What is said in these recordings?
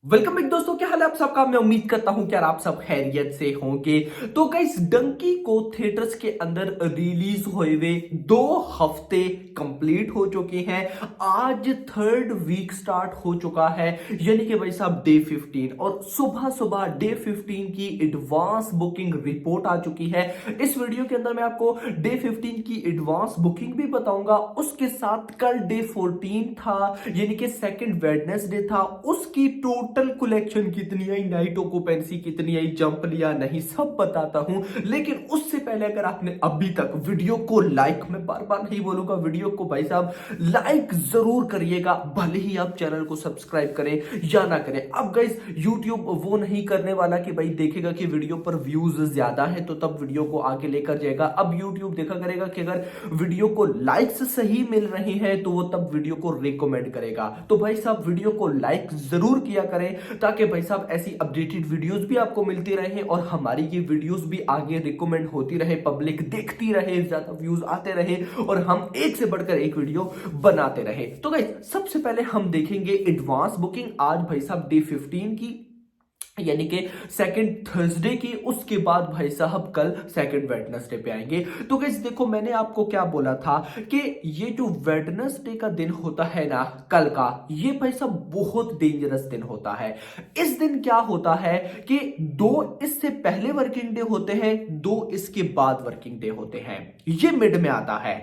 Welcome back दोस्तों, क्या हाल है आप सबका। मैं उम्मीद करता हूं कि यार आप सब खैरियत से होंगे। तो गाइस, डंकी को थिएटर्स के अंदर रिलीज हुए हुए 2 हफ्ते कंप्लीट हो चुके हैं। आज थर्ड वीक स्टार्ट हो चुका है, यानी कि भाई साहब डे 15, और सुबह सुबह डे 15 की एडवांस बुकिंग रिपोर्ट आ चुकी है। इस वीडियो के अंदर मैं आपको डे 15 की एडवांस बुकिंग भी बताऊंगा। उसके साथ कल डे 14 था, यानी कि सेकंड वेडनेसडे था, उसकी टोटल कलेक्शन कितनी आई, नाइट ऑक्यूपेंसी कितनी आई, जंप लिया नहीं, सब बताता हूं। लेकिन उससे पहले अगर आपने अभी तक वीडियो को लाइक, मैं बार बार नहीं बोलूंगा, वीडियो को भाई साहब लाइक जरूर करिएगा, भले ही आप चैनल को सब्सक्राइब करें या ना करें। अब गाइस, यूट्यूब वो नहीं करने वाला कि भाई देखेगा कि वीडियो पर व्यूज ज्यादा है तो तब वीडियो को आगे लेकर जाएगा। अब यूट्यूब देखा करेगा कि अगर वीडियो को लाइक्स सही मिल रहे हैं तो वो तब वीडियो को रिकमेंड करेगा। तो भाई साहब वीडियो को लाइक जरूर किया करें, ताकि भाई साहब ऐसी अपडेटेड वीडियोस भी आपको मिलती रहे और हमारी ये वीडियोस भी आगे रिकमेंड होती रहे, पब्लिक देखती रहे, ज्यादा व्यूज आते रहे और हम एक से बढ़कर एक वीडियो बनाते रहे। तो गाइस, सबसे पहले हम देखेंगे एडवांस बुकिंग आज भाई साहब डे 15 की, यानी कि सेकंड थर्सडे की। उसके बाद भाई साहब कल सेकंड वेडनेसडे पे आएंगे। तो गाइस देखो, मैंने आपको क्या बोला था कि ये जो वेडनेसडे का दिन होता है ना, कल का, ये भाई साहब बहुत डेंजरस दिन होता है। इस दिन क्या होता है कि 2 इससे पहले वर्किंग डे होते हैं, 2 इसके बाद वर्किंग डे होते हैं, ये मिड में आता है।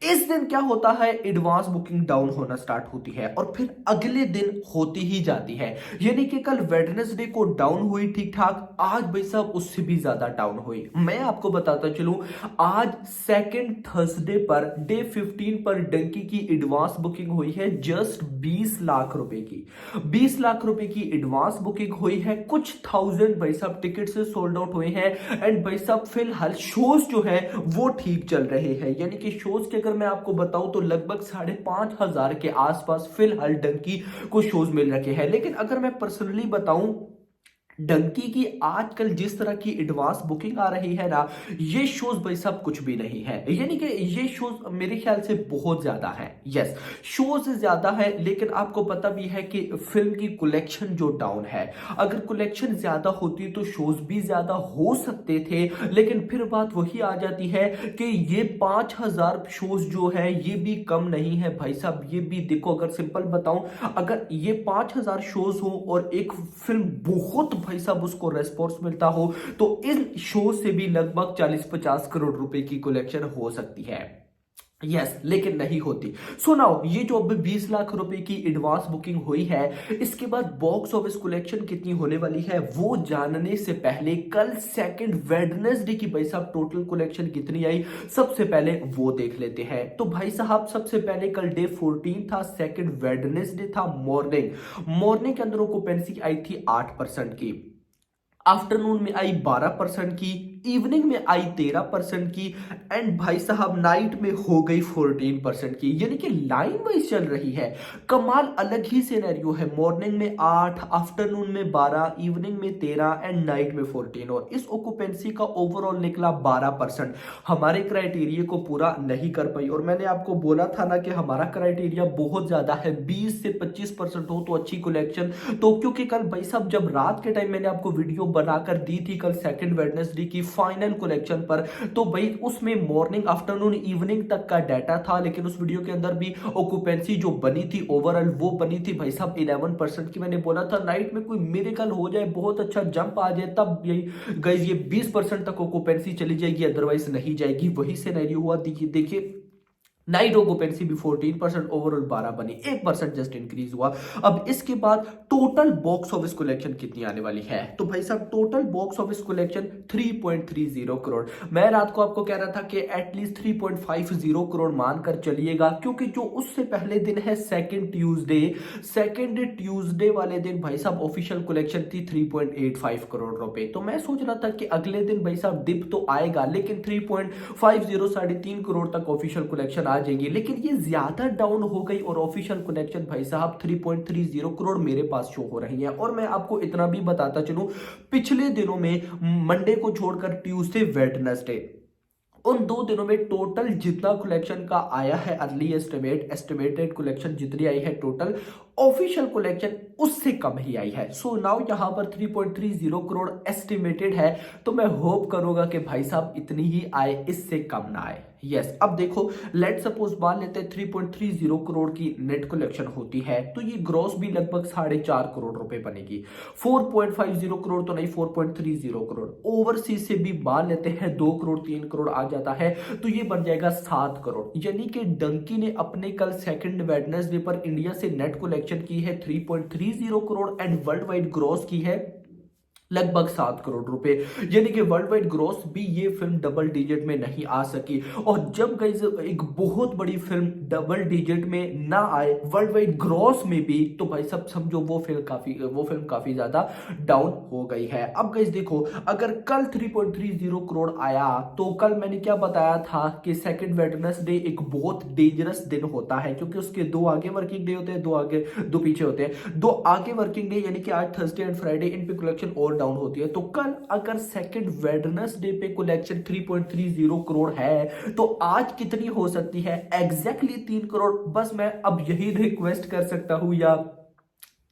इस दिन क्या होता है, एडवांस बुकिंग डाउन होना स्टार्ट होती है और फिर अगले दिन होती ही जाती है। यानी कि कल वेडनेसडे को डाउन हुई ठीक ठाक, आज भाई साहब उससे भी ज्यादा डाउन हुई। मैं आपको बताता चलूं, आज सेकंड थर्सडे पर डे 15 पर डंकी की एडवांस बुकिंग हुई है जस्ट 20 लाख रुपए की। 20 लाख रुपए की एडवांस बुकिंग हुई है। कुछ थाउजेंड भाई साहब टिकट से सोल्ड आउट हुए हैं। एंड भाई साहब फिलहाल शोज जो है वो ठीक चल रहे हैं, यानी कि शोज के अगर मैं आपको बताऊं तो लगभग 5,500 के आसपास फिलहाल डंकी को शोज मिल रखे हैं। लेकिन अगर मैं पर्सनली बताऊं, डंकी की आजकल जिस तरह की एडवांस बुकिंग आ रही है ना, ये शोज भाई साहब कुछ भी नहीं है। यानी कि ये शोज मेरे ख्याल से बहुत ज्यादा है। यस, शोज ज्यादा है, लेकिन आपको पता भी है कि फिल्म की कलेक्शन जो डाउन है, अगर कलेक्शन ज्यादा होती तो शोज भी ज्यादा हो सकते थे। लेकिन फिर बात वही आ जाती है कि ये 5,000 शोज जो है ये भी कम नहीं है भाई साहब। ये भी देखो, अगर सिंपल बताऊं, अगर ये 5,000 शोज हो और एक फिल्म बहुत भाई साहब उसको रेस्पॉन्स मिलता हो, तो इन शो से भी लगभग 40-50 करोड़ रुपए की कलेक्शन हो सकती है। यस, लेकिन नहीं होती। सो नाउ, ये जो अभी 20 लाख रुपए की एडवांस बुकिंग हुई है, इसके बाद बॉक्स ऑफिस कलेक्शन कितनी होने वाली है वो जानने से पहले कल सेकंड वेडनेसडे की भाई साहब टोटल कलेक्शन कितनी आई, सबसे पहले वो देख लेते हैं। तो भाई साहब सबसे पहले कल डे 14 था, सेकंड वेडनेसडे था, मॉर्निंग मॉर्निंग के अंदर ऑक्यूपेंसी आई थी 8% की, आफ्टरनून में आई 12% की, इवनिंग में आई 13% की, एंड भाई साहब नाइट में हो गई 14% की। यानी कि लाइन वाइज चल रही है। कमाल अलग ही सिनेरियो है। मॉर्निंग में 8, आफ्टरनून में 12, इवनिंग में 13 एंड नाइट में 14, और इस ऑक्यूपेंसी का ओवरऑल निकला 12%। हमारे क्राइटेरिया को पूरा नहीं कर पाई, और मैंने आपको बोला था ना कि हमारा क्राइटेरिया बहुत ज्यादा है, 20 से 25% हो तो अच्छी कलेक्शन। तो क्योंकि कल भाई साहब जब रात के टाइम मैंने आपको वीडियो बनाकर दी थी कल सेकंड वेडनेसडे की फाइनल कलेक्शन पर, तो भाई उसमें मॉर्निंग, आफ्टरनून, इवनिंग तक का डाटा था। लेकिन उस वीडियो के अंदर भी ऑक्यूपेंसी जो बनी थी ओवरऑल, वो बनी थी भाई साहब 11% की। मैंने बोला था नाइट में कोई मिरेकल हो जाए, बहुत अच्छा जंप आ जाए, तब यही गाइस ये 20% तक ऑक्यूपेंसी चली जाएगी, अदरवाइज नहीं जाएगी। वही सिनेरियो हुआ। देखिए देखिए, नाइट ऑक्यूपेंसी भी 14%, ओवरऑल 12 बनी, 1% जस्ट इंक्रीज हुआ। अब इसके बाद टोटल बॉक्स ऑफिस कलेक्शन कितनी आने वाली है, तो भाई साहब total box office collection 3.30 crore. मैं रात को आपको कह रहा था कि एटलीस्ट 3.50 करोड़ मानकर चलिएगा, क्योंकि जो उससे पहले दिन है सेकेंड ट्यूसडे वाले दिन भाई साहब ऑफिशियल कलेक्शन थी 3.85 करोड़ रुपए। तो मैं सोच रहा था कि अगले दिन भाई साहब डिप तो आएगा, लेकिन 3.50, 3.5 करोड़ तक ऑफिशियल कलेक्शन आ जाएंगी। लेकिन ये ज्यादा डाउन हो गई और ऑफिशियल कलेक्शन भाई साहब 3.30 करोड़ मेरे पास शो हो रही है। और मैं आपको इतना भी बताता चलूं, पिछले दिनों में मंडे को छोड़कर ट्यूसडे, वेडनेसडे उन 2 दिनों में टोटल जितना कलेक्शन का आया है अर्ली एस्टिमेटेड कलेक्शन जितनी आई है टोटल ऑफिशियल कलेक्शन उससे कम ही आई है। सो नाउ यहाँ पर 3.30 करोड़ एस्टिमेटेड है, तो मैं होप करूंगा कि भाई साहब इतनी ही आए, इससे कम ना आए। यस अब देखो लेट सपोज मान लेते हैं 3.30 करोड़ की नेट कलेक्शन होती है तो ये ग्रॉस भी लगभग 4.5 करोड़ रुपए बनेगी। 4.50 करोड़ तो नहीं, 4.30 करोड़। ओवरसीज से भी मान लेते हैं 2 करोड़ 3 करोड़ आ जाता है तो ये बन जाएगा 7 करोड़। यानी कि डंकी ने अपने कल सेकंड वेडनेसडे पर इंडिया से नेट कलेक्शन की है 3.30 crore and world wide gross की है लगभग 7 करोड़ रुपए। यानी कि वर्ल्ड वाइड ग्रॉस भी ये फिल्म डबल डिजिट में नहीं आ सकी। और जब गाइस एक बहुत बड़ी फिल्म डबल डिजिट में ना आए वर्ल्ड वाइड ग्रॉस में भी, तो भाई सब समझो वो फिल्म काफी ज्यादा डाउन हो गई है। अब गाइस देखो अगर कल 3.30 करोड़ आया तो कल मैंने क्या बताया था कि सेकंड वेडनेसडे एक बहुत डेंजरस दिन होता है, क्योंकि उसके 2 आगे वर्किंग डे होते हैं, 2 पीछे होते हैं। 2 आगे वर्किंग डे यानी कि आज थर्सडे एंड फ्राइडे इन पे कलेक्शन और डाउन होती है। तो कल अगर सेकंड वेडनेसडे पे कलेक्शन 3.30 करोड़ है तो आज कितनी हो सकती है? एग्जैक्टली 3 करोड़। बस मैं अब यही रिक्वेस्ट कर सकता हूं या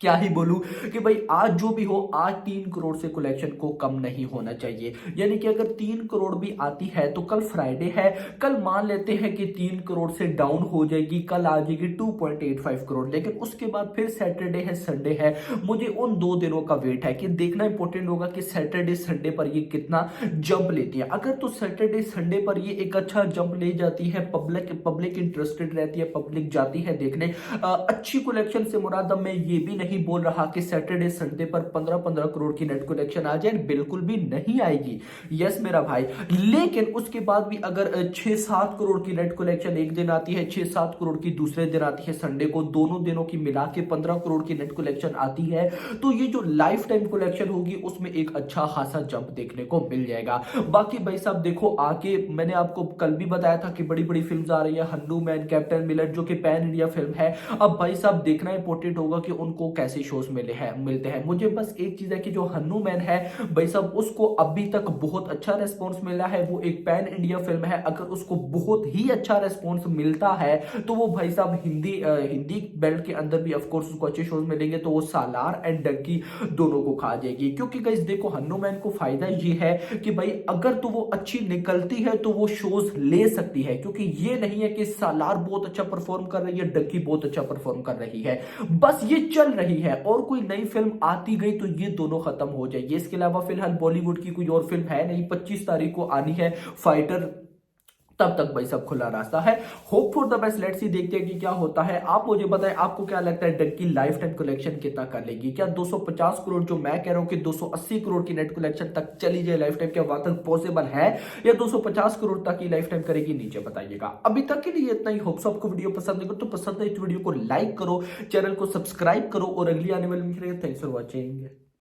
क्या ही बोलूं कि भाई आज जो भी हो आज 3 करोड़ से कलेक्शन को कम नहीं होना चाहिए। यानी कि अगर 3 करोड़ भी आती है तो कल फ्राइडे है, कल मान लेते हैं कि 3 करोड़ से डाउन हो जाएगी, कल आ जाएगी 2.85 करोड़। लेकिन उसके बाद फिर सैटरडे है, संडे है। मुझे उन 2 दिनों का वेट है कि देखना इंपॉर्टेंट होगा कि सैटरडे संडे पर ये कितना जंप लेती है। अगर तो सैटरडे संडे पर ये एक अच्छा जंप ले जाती है, पब्लिक इंटरेस्टेड रहती है, पब्लिक जाती है देखने। अच्छी कलेक्शन से मुराद मैं ये भी नहीं बोल रहा कि सैटरडे संडे पर 15-15 करोड़ की नेट कलेक्शन आ जाए, बिल्कुल भी नहीं आएगी। यस मेरा भाई, लेकिन उसके बाद भी अगर 6-7 करोड़ की नेट कलेक्शन एक दिन आती है, 6-7 करोड़ की दूसरे दिन आती है संडे को, दोनों दिनों की मिला के 15 करोड़ की नेट कलेक्शन आती है, तो ये जो लाइफ टाइम कलेक्शन होगी उसमें एक अच्छा खासा जंप देखने को मिल जाएगा। बाकी भाई साहब देखो आगे मैंने आपको कल भी बताया था कि बड़ी बड़ी फिल्म आ रही है, हन्नू मैन, कैप्टन मिलर जो कि पैन इंडिया फिल्म है। अब भाई साहब देखना इंपॉर्टेंट होगा कि उनको कैसे शोज मिलते हैं। मुझे बस एक चीज है कि जो हन्नू मैन है भाई साहब उसको अभी तक बहुत अच्छा रेस्पॉन्स मिला है, वो एक पैन इंडिया फिल्म है। अगर उसको बहुत ही अच्छा रेस्पॉन्स मिलता है तो वो भाई साहब हिंदी बेल्ट के अंदर भी ऑफ कोर्स उसको अच्छे शोज मिलेंगे, तो वो सालार एंड डंकी दोनों को खा जाएगी। क्योंकि गाइस देखो हन्नू मैन को फायदा ये है कि भाई अगर तो वो अच्छी निकलती है तो वो शोज ले सकती है, क्योंकि ये नहीं है कि सालार बहुत अच्छा परफॉर्म कर रही है, डंकी बहुत अच्छा परफॉर्म कर रही है, बस ये चल रही है और कोई नई फिल्म आती गई तो ये दोनों खत्म हो जाएगी। इसके अलावा फिलहाल बॉलीवुड की कोई और फिल्म है नहीं, 25 तारीख को आनी है फाइटर, तब तक भाई सब खुला रास्ता है। Hope for the best, let's see देखते हैं कि क्या होता है। आप मुझे बताएं आपको क्या लगता है डंकी लाइफ टाइम कलेक्शन कितना कर लेगी? क्या 250 करोड़ जो मैं कह रहा हूं कि 280 करोड़ की नेट कलेक्शन तक चली जाए लाइफ टाइम, क्या वहां तक पॉसिबल है या 250 करोड़ तक की लाइफ टाइम करेगी? नीचे बताइएगा। अभी तक के लिए इतना ही। होप्स आपको वीडियो पसंद है तो पसंद है इस वीडियो को लाइक करो, चैनल को सब्सक्राइब करो और अगली आने वाली थैंक्स फॉर वॉचिंग।